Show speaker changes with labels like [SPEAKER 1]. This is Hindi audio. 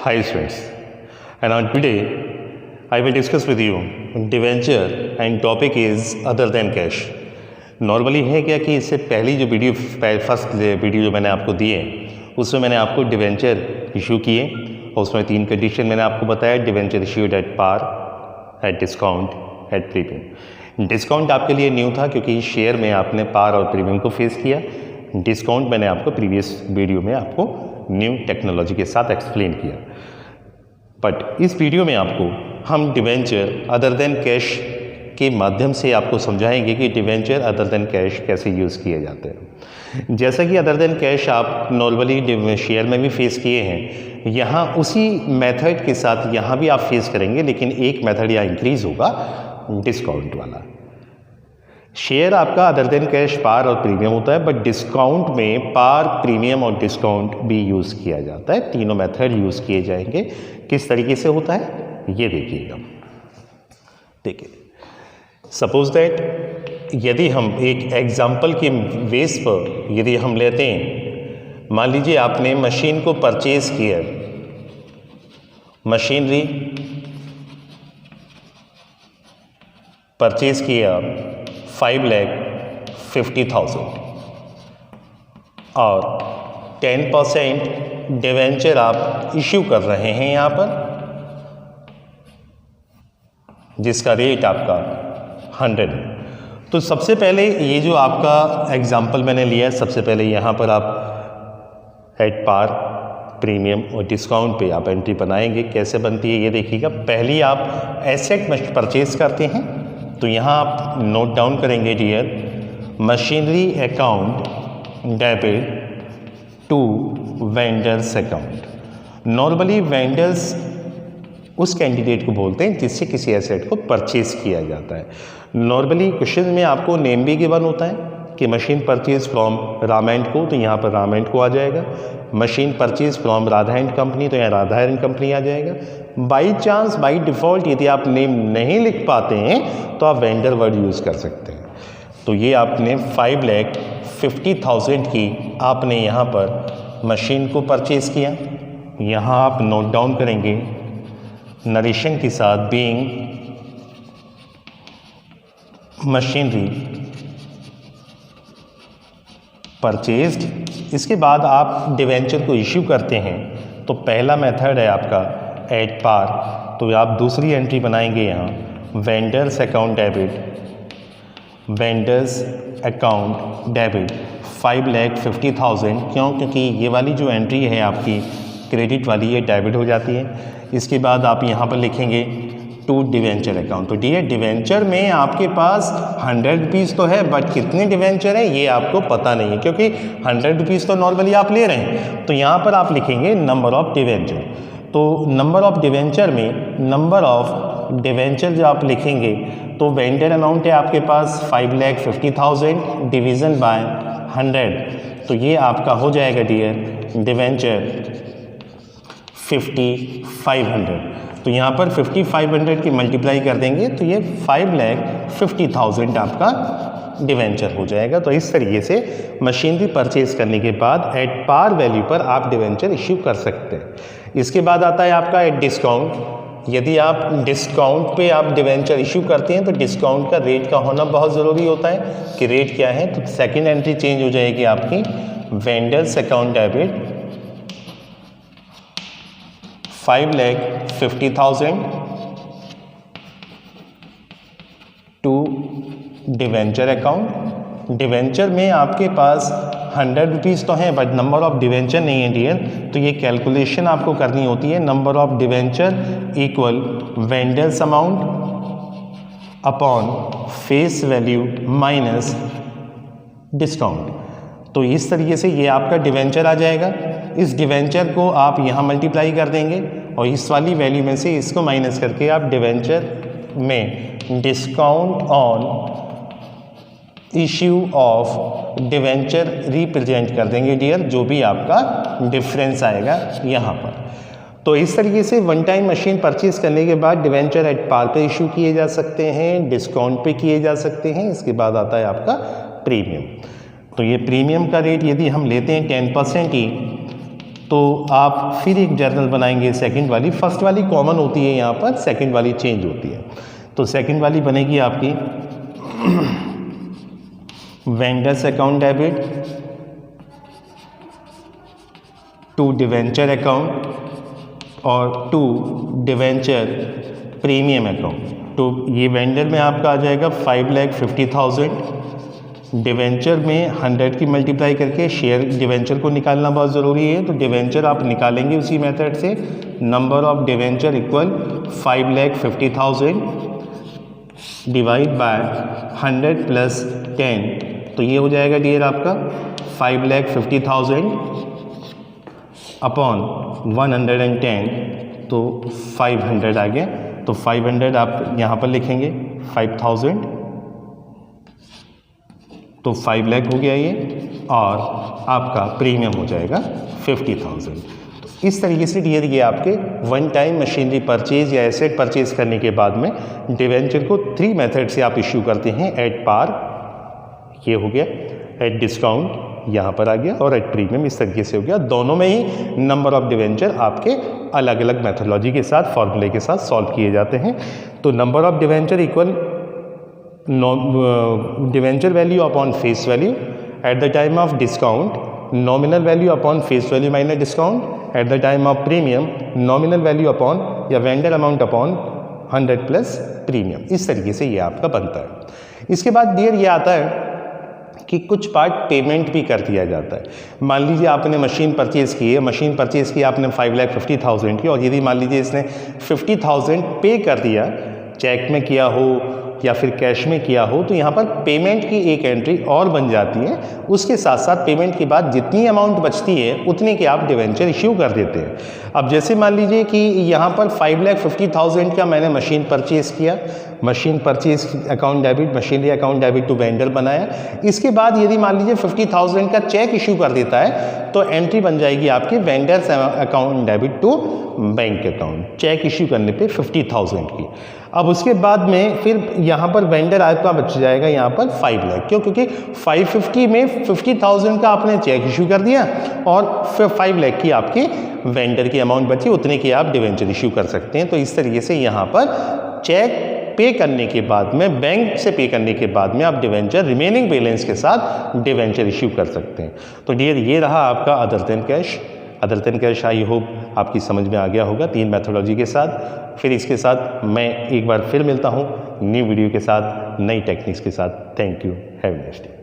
[SPEAKER 1] Hi students, and on today I will discuss with you debenture and topic is other than cash. Normally है क्या कि इससे पहली जो वीडियो फर्स्ट वीडियो जो मैंने आपको दी है उसमें मैंने आपको डिवेंचर इशू किए और उसमें 3 कंडीशन मैंने आपको बताया। Debenture issued at par, at discount, at premium. Discount आपके लिए न्यू था क्योंकि शेयर में आपने पार और प्रीमियम को फेस किया। डिस्काउंट मैंने आपको प्रीवियस वीडियो में आपको न्यू टेक्नोलॉजी के साथ एक्सप्लेन किया। बट इस वीडियो में आपको हम डिवेंचर अदर देन कैश के माध्यम से आपको समझाएंगे कि डिवेंचर अदर देन कैश कैसे यूज़ किए जाते हैं। जैसा कि अदर देन कैश आप नॉर्मली शेयर में भी फेस किए हैं, यहाँ उसी मेथड के साथ यहाँ भी आप फेस करेंगे, लेकिन एक मेथड यहाँ इंक्रीज होगा, डिस्काउंट वाला। शेयर आपका अदर देन कैश पार और प्रीमियम होता है, बट डिस्काउंट में पार, प्रीमियम और डिस्काउंट भी यूज़ किया जाता है। तीनों मेथड यूज़ किए जाएंगे। किस तरीके से होता है ये देखिएगा। देखिए, सपोज दैट यदि हम एक एग्जाम्पल के बेस पर यदि हम लेते हैं, मान लीजिए आपने मशीन को परचेज किया, मशीनरी परचेज किया 5,50,000 और 10% डिवेंचर आप इश्यू कर रहे हैं यहाँ पर, जिसका रेट आपका 100 है। तो सबसे पहले ये जो आपका एग्जाम्पल मैंने लिया है, सबसे पहले यहाँ पर आप एट पार, प्रीमियम और डिस्काउंट पे आप एंट्री बनाएंगे। कैसे बनती है ये देखिएगा। पहली आप एसेट परचेज करते हैं, तो यहाँ आप नोट डाउन करेंगे dear, machinery account debit to vendors account. Normally vendors उस कैंडिडेट को बोलते हैं जिससे किसी एसेट को परचेज किया जाता है। नॉर्मली क्वेश्चन में आपको नेम भी गिवन होता है कि machine purchase from Rama and को, तो यहाँ पर रामा एंड को आ जाएगा। Machine purchase from Radha and company, तो यहाँ राधा एंड कंपनी आ जाएगा। बाई चांस, बाई डिफ़ॉल्ट यदि आप नेम नहीं लिख पाते हैं तो आप वेंडर वर्ड यूज़ कर सकते हैं। तो ये आपने 5,50,000 की आपने यहाँ पर मशीन को परचेज़ किया। यहाँ आप नोट डाउन करेंगे नरेशन के साथ, बीइंग मशीनरी परचेज्ड। इसके बाद आप डिवेंचर को इश्यू करते हैं, तो पहला मेथड है आपका एट पार, तो आप दूसरी एंट्री बनाएंगे यहाँ, vendors account debit, vendors account debit 5,50,000। क्यों? क्योंकि ये वाली जो एंट्री है आपकी क्रेडिट वाली, ये डेबिट हो जाती है। इसके बाद आप यहाँ पर लिखेंगे टू डिवेंचर अकाउंट। तो डियर, डिवेंचर में आपके पास 100 रुपीज़ तो है, बट कितने डिवेंचर हैं ये आपको पता नहीं है, क्योंकि 100 रुपीज़ तो नॉर्मली आप ले रहे हैं। तो यहाँ पर आप लिखेंगे नंबर ऑफ डिवेंचर। तो नंबर ऑफ डिवेंचर में नंबर ऑफ डिवेंचर जो आप लिखेंगे, तो वेंडर अमाउंट है आपके पास 5,50,000 डिवीज़न बाय 100, तो ये आपका हो जाएगा डियर डिवेंचर 5,500। तो यहाँ पर 5,500 की मल्टीप्लाई कर देंगे तो ये 5,50,000 आपका डिवेंचर हो जाएगा। तो इस तरीके से मशीनरी परचेज करने के बाद एट पार वैल्यू पर आप डिवेंचर इश्यू कर सकते हैं। इसके बाद आता है आपका एट डिस्काउंट। यदि आप डिस्काउंट पे आप डिवेंचर इश्यू करते हैं तो डिस्काउंट का रेट का होना बहुत ज़रूरी होता है कि रेट क्या है। तो सेकेंड एंट्री चेंज हो जाएगी आपकी, vendors account debit 5,50,000 to debenture account. Debenture में आपके पास 100 रुपीज़ तो हैं, बट नंबर ऑफ डिवेंचर नहीं है डियर। तो ये कैलकुलेशन आपको करनी होती है, number of debenture equal vendors amount upon face value minus discount. तो इस तरीके से ये आपका डिवेंचर आ जाएगा। इस डिवेंचर को आप यहाँ मल्टीप्लाई कर देंगे और इस वाली वैल्यू में से इसको माइनस करके आप डिवेंचर में discount on issue of debenture represent कर देंगे डियर, जो भी आपका डिफरेंस आएगा यहाँ पर। तो इस तरीके से वन टाइम मशीन परचेज करने के बाद डिवेंचर एट पार पे इशू किए जा सकते हैं, डिस्काउंट पे किए जा सकते हैं। इसके बाद आता है आपका प्रीमियम। तो ये प्रीमियम का रेट यदि हम लेते हैं 10% की, तो आप फिर एक जर्नल बनाएंगे सेकंड वाली, फर्स्ट वाली कॉमन होती है यहाँ पर, सेकंड वाली चेंज होती है। तो सेकंड वाली बनेगी आपकी vendors account debit to debenture account और टू डिवेंचर प्रीमियम अकाउंट। तो ये वेंडर में आपका आ जाएगा 5,50,000, डिवेंचर में 100 की मल्टीप्लाई करके शेयर डिवेंचर को निकालना बहुत ज़रूरी है। तो डिवेंचर आप निकालेंगे उसी मेथड से, number of debenture equal 5,50,000 divide by 100 plus 10, तो ये हो जाएगा डियर आपका 5,50,000 अपॉन 110, तो 500 आ गया। तो 500 आप यहाँ पर लिखेंगे 5,000, तो 5 लाख हो गया ये, और आपका प्रीमियम हो जाएगा 50,000। तो इस तरीके से डियर ये आपके वन टाइम मशीनरी परचेज या एसेट परचेज करने के बाद में डिवेंचर को 3 मेथड से आप इश्यू करते हैं। एट पार ये हो गया, एट डिस्काउंट यहाँ पर आ गया, और एट प्रीमियम इस तरीके से हो गया। दोनों में ही नंबर ऑफ डिवेंचर आपके अलग अलग मेथोडोलॉजी के साथ, फॉर्मूले के साथ सॉल्व किए जाते हैं। तो number of debenture equal debenture value upon face value at the time of discount, nominal value upon face value minus discount at the time of premium, nominal value upon या vendor amount upon 100 plus premium. इस तरीके से ये आपका बनता है। इसके बाद डियर ये आता है कि कुछ पार्ट पेमेंट भी कर दिया जाता है। मान लीजिए आपने मशीन परचेज़ की है, मशीन परचेज़ की आपने 5,50,000 की, और यदि मान लीजिए इसने 50,000 पे कर दिया, चेक में किया हो या फिर कैश में किया हो, तो यहाँ पर पेमेंट की एक एंट्री और बन जाती है। उसके साथ साथ पेमेंट के बाद जितनी अमाउंट बचती है उतने के आप डिवेंचर इश्यू कर देते हैं। अब जैसे मान लीजिए कि यहाँ पर 5,50,000 का मैंने मशीन परचेज़ किया, machine purchase account debit, machinery account debit to vendor बनाया। इसके बाद यदि मान लीजिए 50,000 का चेक इश्यू कर देता है, तो एंट्री बन जाएगी आपकी vendors account debit to bank account, cheque issue करने पे 50,000 की। अब उसके बाद में फिर यहाँ पर वेंडर आपका बच जाएगा यहाँ पर 5 लाख, क्यों? क्योंकि 550 में 50,000 का आपने चेक इश्यू कर दिया और फिर 5 लाख की आपकी वेंडर की अमाउंट बची, उतने की आप डिवेंचर इश्यू कर सकते हैं। तो इस तरीके से यहाँ पर चेक पे करने के बाद में, बैंक से पे करने के बाद में आप डिवेंचर रिमेनिंग बैलेंस के साथ डिवेंचर इश्यू कर सकते हैं। तो डियर ये रहा आपका other than cash. Other than cash I hope आपकी समझ में आ गया होगा 3 मेथोडोलॉजी के साथ। फिर इसके साथ मैं एक बार फिर मिलता हूँ न्यू वीडियो के साथ, नई टेक्निक्स के साथ। Thank you, have a nice day.